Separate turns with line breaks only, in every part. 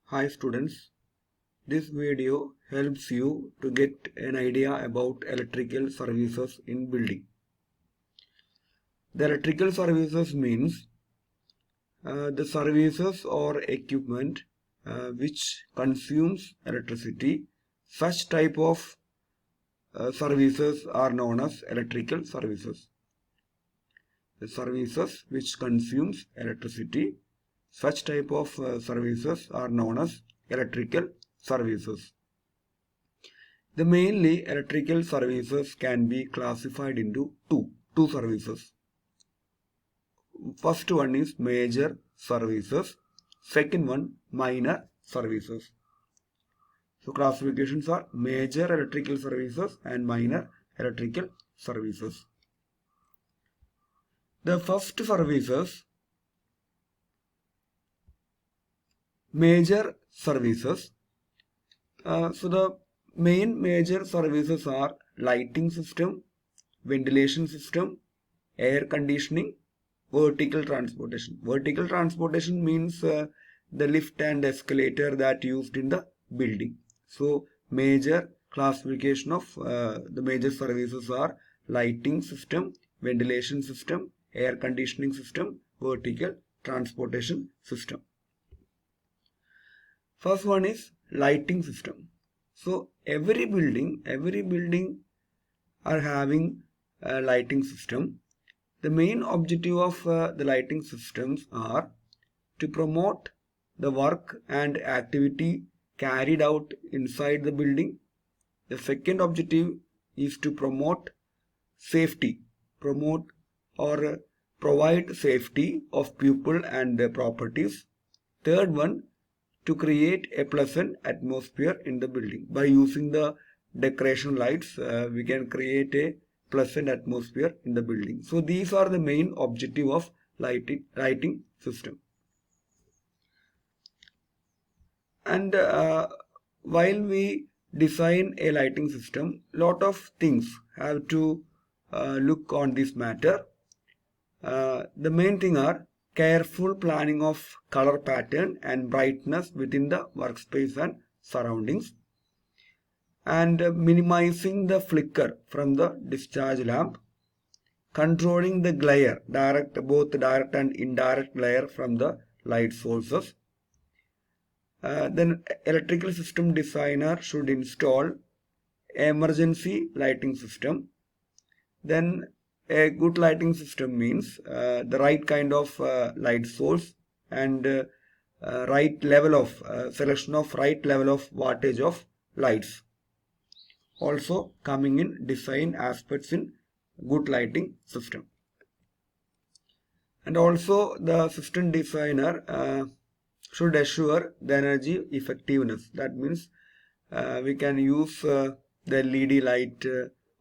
Hi students, this video helps you to get an idea about electrical services in building. The electrical services means the services or equipment which consumes electricity. Such type of services are known as electrical services. The services which consumes electricity. Such type of services are known as electrical services. The mainly electrical services can be classified into two services. First one is major services, second one minor services. So classifications are major electrical services and minor electrical services. The first services, major services. So the main major services are lighting system, ventilation system, air conditioning, vertical transportation. Vertical transportation means the lift and escalator that used in the building. So major classification of the major services are lighting system, ventilation system, air conditioning system, vertical transportation system. First one is lighting system. So every building are having a lighting system. The main objective of the lighting systems are to promote the work and activity carried out inside the building. The second objective is to promote safety, promote or provide safety of people and properties. Third one, to create a pleasant atmosphere in the building. By using the decoration lights, we can create a pleasant atmosphere in the building. So these are the main objective of lighting system. And while we design a lighting system, lot of things have to look on this matter. The main thing are careful planning of color pattern and brightness within the workspace and surroundings, and minimizing the flicker from the discharge lamp, controlling the glare, both direct and indirect glare from the light sources. Then electrical system designer should install emergency lighting system. Then a good lighting system means the right kind of light source and right level of selection of right level of wattage of lights. Also coming in design aspects in good lighting system. And also the system designer should assure the energy effectiveness. That means we can use the LED light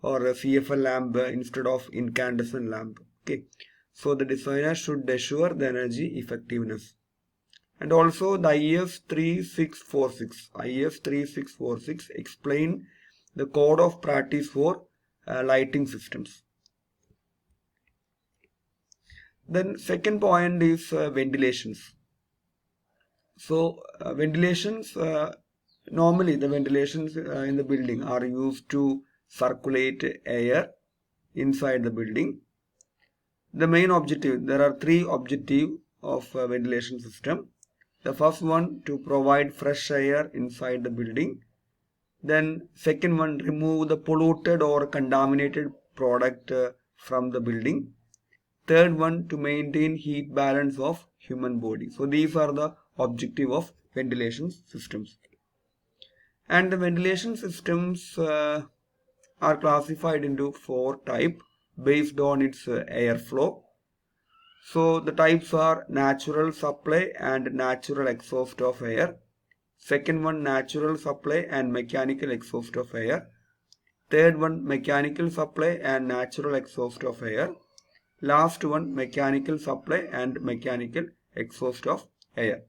or a CFL lamp instead of incandescent lamp. Okay, so the designer should assure the energy effectiveness. And also the IS 3646 explain the code of practice for lighting systems. Then second point is ventilations. So ventilations, normally the ventilations in the building are used to circulate air inside the building. The main objective, there are three objectives of ventilation system. The first one, to provide fresh air inside the building. Then second one, remove the polluted or contaminated product from the building. Third one, to maintain heat balance of human body. So these are the objective of ventilation systems. And the ventilation systems are classified into four types based on its airflow. So the types are natural supply and natural exhaust of air. Second one, natural supply and mechanical exhaust of air. Third one, mechanical supply and natural exhaust of air. Last one, mechanical supply and mechanical exhaust of air.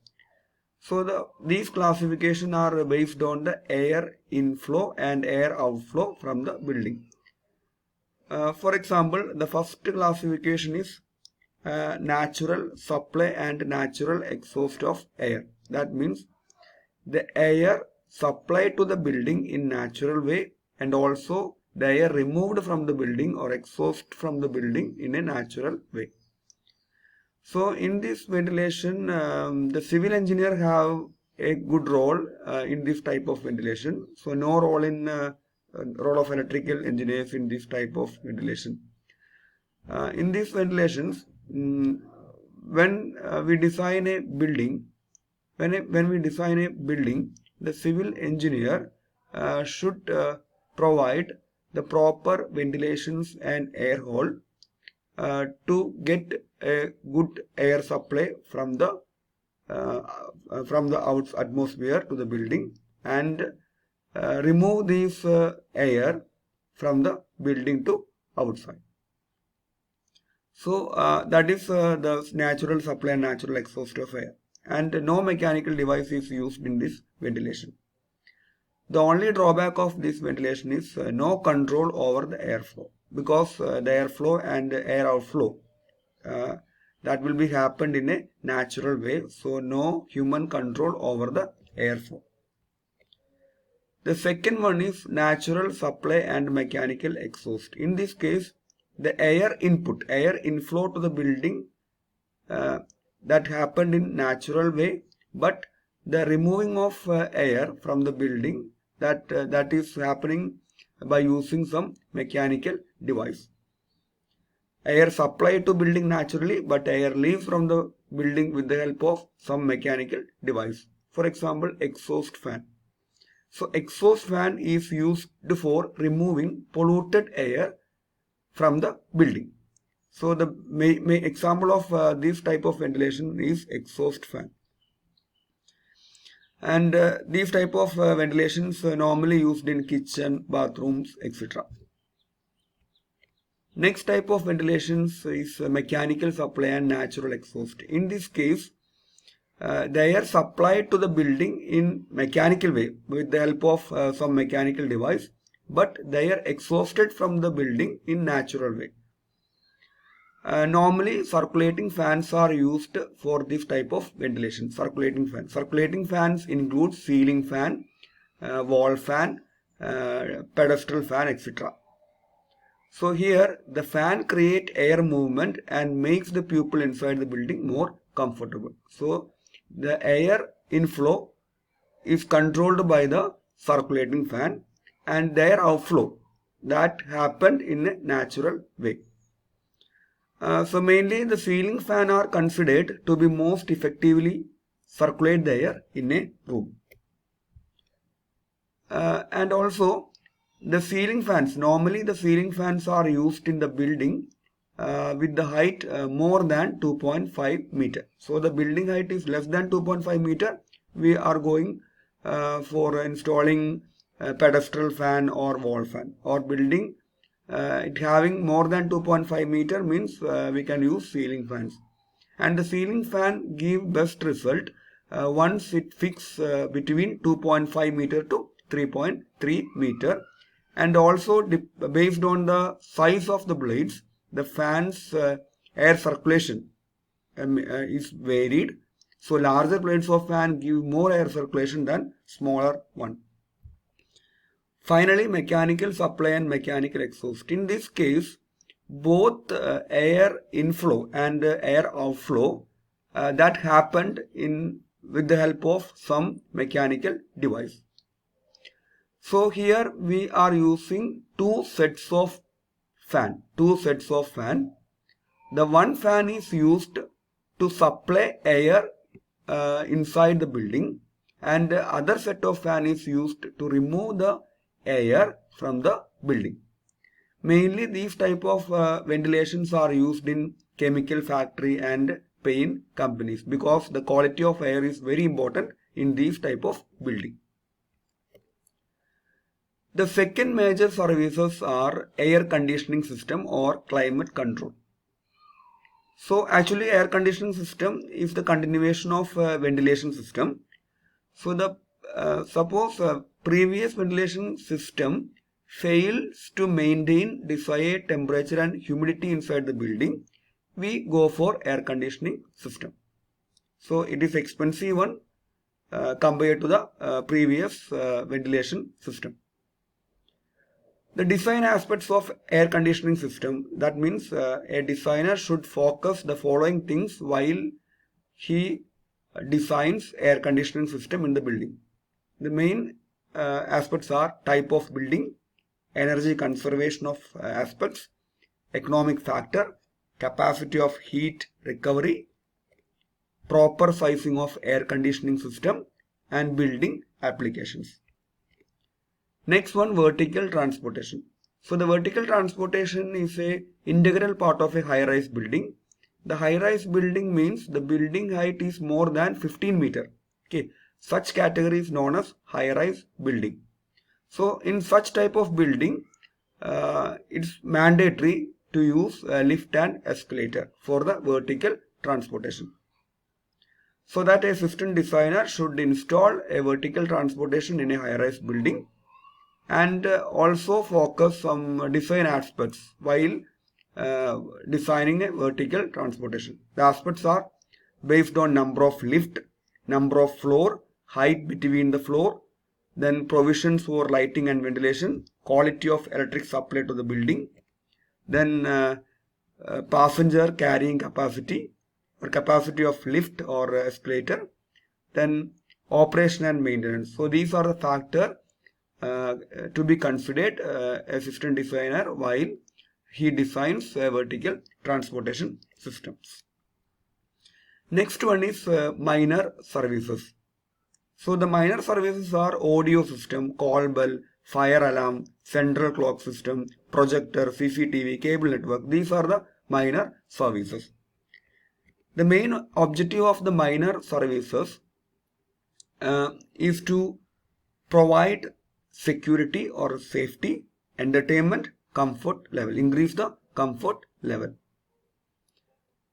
So these classifications are based on the air inflow and air outflow from the building. For example, the first classification is natural supply and natural exhaust of air. That means the air supplied to the building in natural way and also the air removed from the building or exhaust from the building in a natural way. So in this ventilation, the civil engineer have a good role in this type of ventilation. So no role in role of electrical engineers in this type of ventilation. In these ventilations, when we design a building, when we design a building, the civil engineer should provide the proper ventilations and air hole to get a good air supply from the atmosphere to the building and remove this air from the building to outside. So that is the natural supply and natural exhaust of air, and no mechanical device is used in this ventilation. The only drawback of this ventilation is no control over the airflow, because the airflow and air outflow that will be happened in a natural way, so no human control over the airflow. The second one is natural supply and mechanical exhaust. In this case, the air input, air inflow to the building that happened in natural way, but the removing of air from the building that is happening by using some mechanical device. Air supplied to building naturally, but air leaves from the building with the help of some mechanical device. For example, exhaust fan. So exhaust fan is used for removing polluted air from the building. So the example of this type of ventilation is exhaust fan. And these type of ventilations normally used in kitchen, bathrooms, etc. Next type of ventilations is mechanical supply and natural exhaust. In this case, the air supplied to the building in mechanical way with the help of some mechanical device, but the air exhausted from the building in natural way. Normally circulating fans are used for this type of ventilation. Circulating fans include ceiling fan, wall fan, pedestal fan, etc. So here the fan creates air movement and makes the people inside the building more comfortable. So the air inflow is controlled by the circulating fan and the air outflow that happened in a natural way. So mainly the ceiling fan are considered to be most effectively circulate the air in a room. And also the ceiling fans, normally the ceiling fans are used in the building with the height more than 2.5 meter. So the building height is less than 2.5 meter. We are going for installing a pedestal fan or wall fan, or building it having more than 2.5 meter means we can use ceiling fans. And the ceiling fan give best result once it fix between 2.5 meter to 3.3 meter. And also based on the size of the blades, the fan's air circulation is varied. So larger blades of fan give more air circulation than smaller one. Finally, mechanical supply and mechanical exhaust. In this case, both air inflow and air outflow that happened with the help of some mechanical device. So here we are using two sets of fan. The one fan is used to supply air inside the building, and the other set of fan is used to remove the air from the building. Mainly these type of ventilations are used in chemical factory and paint companies, because the quality of air is very important in these type of building. The second major services are air conditioning system or climate control. So actually air conditioning system is the continuation of ventilation system. So the suppose previous ventilation system fails to maintain desired temperature and humidity inside the building, we go for air conditioning system. So it is expensive one, compared to the previous ventilation system. The design aspects of air conditioning system, that means a designer should focus the following things while he designs air conditioning system in the building. The main aspects are type of building, energy conservation of aspects, economic factor, capacity of heat recovery, proper sizing of air conditioning system, and building applications. Next one, vertical transportation. So the vertical transportation is a integral part of a high-rise building. The high-rise building means the building height is more than 15 meter. Okay, such category is known as high-rise building. So in such type of building, it's mandatory to use a lift and escalator for the vertical transportation. So that a system designer should install a vertical transportation in a high-rise building and also focus some design aspects while designing a vertical transportation. The aspects are based on number of lift, number of floor, height between the floor, then provisions for lighting and ventilation, quality of electric supply to the building, then passenger carrying capacity or capacity of lift or escalator, then operation and maintenance. So these are the factors to be considered a system designer while he designs vertical transportation systems. Next one is minor services. So the minor services are audio system, call bell, fire alarm, central clock system, projector, CCTV, cable network. These are the minor services. The main objective of the minor services is to provide security or safety, entertainment, comfort level, increase the comfort level.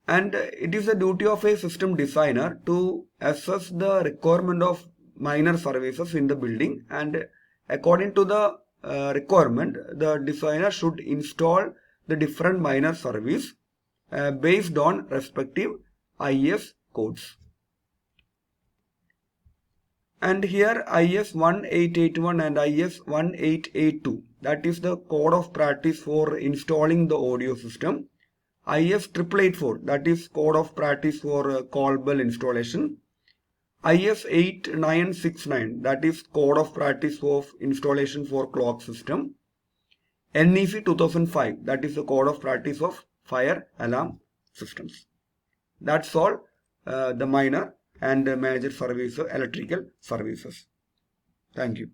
And it is the duty of a system designer to assess the requirement of minor services in the building, and according to the requirement, the designer should install the different minor service based on respective IS codes. And here IS 1881 and IS 1882, that is the code of practice for installing the audio system. IS 8884, that is code of practice for call bell installation. IS 8969, that is code of practice of installation for clock system. NEC 2005, that is the code of practice of fire alarm systems. That's all the minor and major services, electrical services. Thank you.